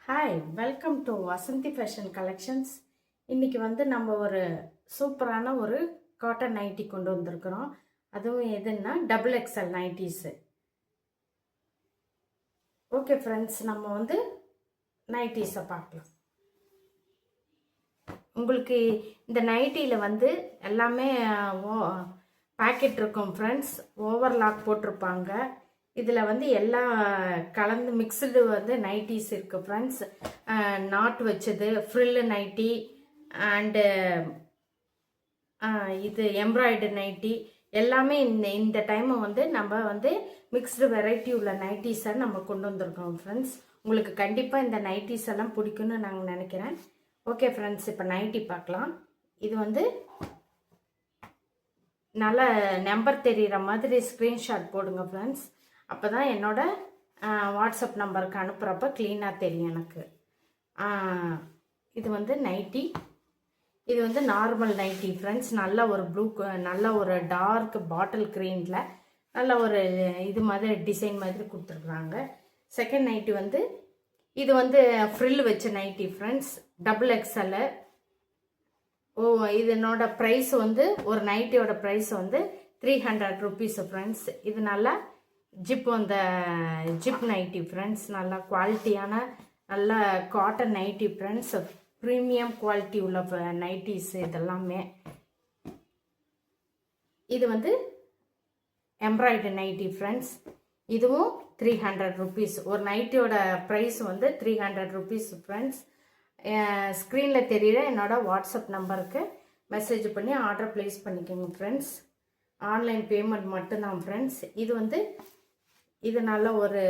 Hi, welcome to Vasanthi fashion collections. இன்றைக்கி நம்ம ஒரு சூப்பரான ஒரு காட்டன் நைட்டி கொண்டு வந்திருக்கிறோம். அதுவும் எதுன்னா double XL nighties. Okay friends, நம்ம நைட்டிஸை பார்க்கலாம். உங்களுக்கு இந்த நைட்டியில் எல்லாமே பேக்கெட் இருக்கும் ஃப்ரெண்ட்ஸ். ஓவர்லாக் போட்டிருப்பாங்க. இதில் எல்லா கலந்து மிக்சடு நைட்டிஸ் இருக்குது ஃப்ரெண்ட்ஸ். நாட் வச்சது, ஃப்ரில்லு நைட்டி அண்டு இது எம்ப்ராய்டு நைட்டி எல்லாமே இந்த டைமை நம்ம மிக்ஸ்டு வெரைட்டி உள்ள நைட்டிஸை நம்ம கொண்டு வந்திருக்கோம் ஃப்ரெண்ட்ஸ். உங்களுக்கு கண்டிப்பாக இந்த நைட்டிஸ் எல்லாம் பிடிக்குன்னு நாங்கள் நினைக்கிறேன். ஓகே ஃப்ரெண்ட்ஸ், இப்போ நைட்டி பார்க்கலாம். இது நல்ல நம்பர் தெரிகிற மாதிரி ஸ்க்ரீன்ஷாட் போடுங்க ஃப்ரெண்ட்ஸ். அப்போ தான் என்னோட வாட்ஸ்அப் நம்பருக்கு அனுப்புகிறப்ப க்ளீனாக தெரியும் எனக்கு. இது நைட்டி. இது நார்மல் நைட்டி ஃப்ரெண்ட்ஸ். நல்ல ஒரு நல்ல ஒரு டார்க் பாட்டில் க்ரீனில் நல்ல ஒரு இது மாதிரி டிசைன் மாதிரி கொடுத்துருக்குறாங்க. செகண்ட் நைட்டி இது ஃப்ரில் வச்ச நைட்டி ஃப்ரெண்ட்ஸ். Double XL. இதனோட ப்ரைஸ் ஒரு நைட்டியோட ப்ரைஸ் 300 ருபீஸ் ஃப்ரெண்ட்ஸ். இது நல்லா ஜிப் நைட்டி ஃப்ரெண்ட்ஸ். நல்லா குவாலிட்டியான நல்ல cotton nightie friends. Premium quality உள்ள நைட்டிஸ் இதெல்லாமே. இது எம்ப்ராய்டு நைட்டி ஃப்ரெண்ட்ஸ். இதுவும் 300 ருபீஸ். ஒரு நைட்டியோட ப்ரைஸ் 300 ருபீஸ் ஃப்ரெண்ட்ஸ். ஸ்க்ரீனில் தெரியுற என்னோட வாட்ஸ்அப் நம்பருக்கு மெசேஜ் பண்ணி ஆர்டர் ப்ளேஸ் பண்ணிக்கோங்க ஃப்ரெண்ட்ஸ். ஆன்லைன் பேமெண்ட் மட்டும்தான் ஃப்ரெண்ட்ஸ். இது நல்ல ஒரு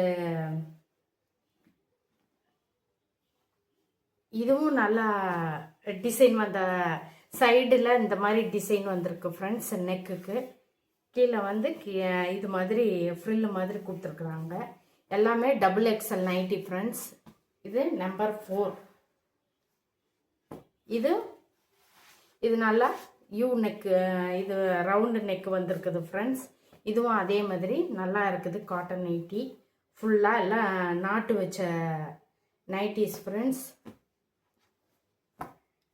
இதுவும் நல்லா டிசைன் சைடில் இந்த மாதிரி டிசைன் வந்திருக்கு ஃப்ரெண்ட்ஸ். நெக்குக்கு கீழே இது மாதிரி ஃப்ரில் மாதிரி கொடுத்துருக்குறாங்க. எல்லாமே டபுள் எக்ஸ்எல் நைட்டி ஃப்ரெண்ட்ஸ். இது நம்பர் 4. இது நல்லா யூ நெக்கு, இது ரவுண்டு நெக்கு வந்திருக்குது ஃப்ரெண்ட்ஸ். இதுவும் அதே மாதிரி நல்லா இருக்குது. காட்டன் நைட்டி ஃபுல்லாக எல்லாம் நாட்டு வச்ச நைட்டிஸ் ஃப்ரெண்ட்ஸ்.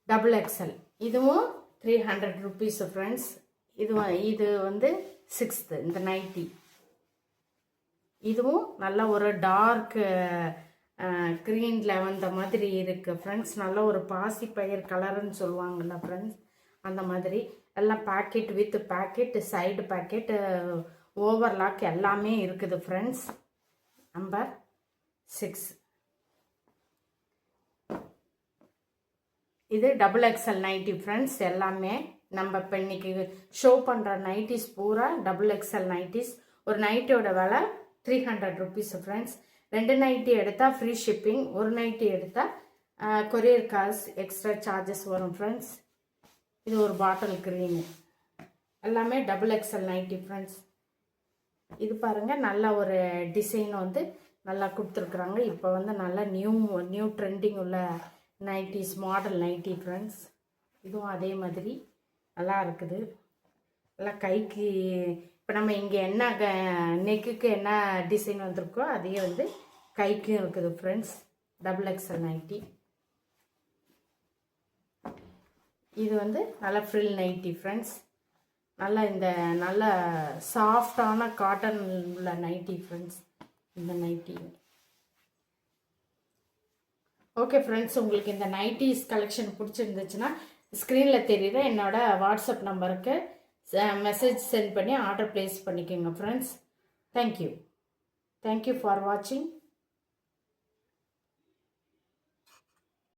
Double XL. இதுவும் 300 ருபீஸ் ஃப்ரெண்ட்ஸ். இது 6th இந்த நைட்டி. இதுவும் நல்ல ஒரு டார்க் க்ரீனில் வந்த மாதிரி இருக்குது ஃப்ரெண்ட்ஸ். நல்ல ஒரு பாசி பயிர் கலருன்னு சொல்லுவாங்கள்ல ஃப்ரெண்ட்ஸ், அந்த மாதிரி எல்லாம் packet with packet, side packet, overlock எல்லாமே இருக்குது ஃப்ரெண்ட்ஸ். நம்பர் 6. இது டபுள் எக்ஸ்எல் நைட்டி ஃப்ரெண்ட்ஸ். எல்லாமே நம்ம இப்போ இன்னைக்கு ஷோ பண்ணுற நைட்டிஸ் பூரா டபுள் எக்ஸ்எல் நைட்டிஸ். ஒரு நைட்டியோட விலை 300 ருபீஸ் ஃப்ரெண்ட்ஸ். 2 நைட்டி எடுத்தால் ஃப்ரீ ஷிப்பிங். ஒரு நைட்டி எடுத்தால் கொரியர் காசு எக்ஸ்ட்ரா சார்ஜஸ் வரும் ஃப்ரெண்ட்ஸ். இது ஒரு பாட்டில் க்ரீனு. எல்லாமே டபுள் எக்ஸ்எல் நைட்டி ஃப்ரெண்ட்ஸ். இது பாருங்கள், நல்ல ஒரு டிசைன் நல்லா கொடுத்துருக்குறாங்க. இப்போ நல்லா நியூ ட்ரெண்டிங் உள்ள நைட்டிஸ், மாடல் நைட்டி ஃப்ரெண்ட்ஸ். இதுவும் அதே மாதிரி நல்லா இருக்குது. நல்லா கைக்கு இப்போ நம்ம இங்கே என்ன நெக்குக்கு என்ன டிசைன் வந்திருக்கோ அதையே கைக்கும் இருக்குது ஃப்ரெண்ட்ஸ். Double XL nightie. இது நல்ல ஃப்ரில் நைட்டி ஃப்ரெண்ட்ஸ். நல்லா இந்த நல்ல சாஃப்டான காட்டன் உள்ள நைட்டி ஃப்ரெண்ட்ஸ். இந்த நைட்டி. ஓகே ஃப்ரெண்ட்ஸ், உங்களுக்கு இந்த நைட்டிஸ் கலெக்ஷன் பிடிச்சிருந்துச்சுன்னா ஸ்க்ரீனில் தெரியுற என்னோட வாட்ஸ்அப் நம்பருக்கு மெசேஜ் சென்ட் பண்ணி ஆர்டர் ப்ளேஸ் பண்ணிக்கோங்க ஃப்ரெண்ட்ஸ். தேங்க்யூ ஃபார் வாட்சிங்.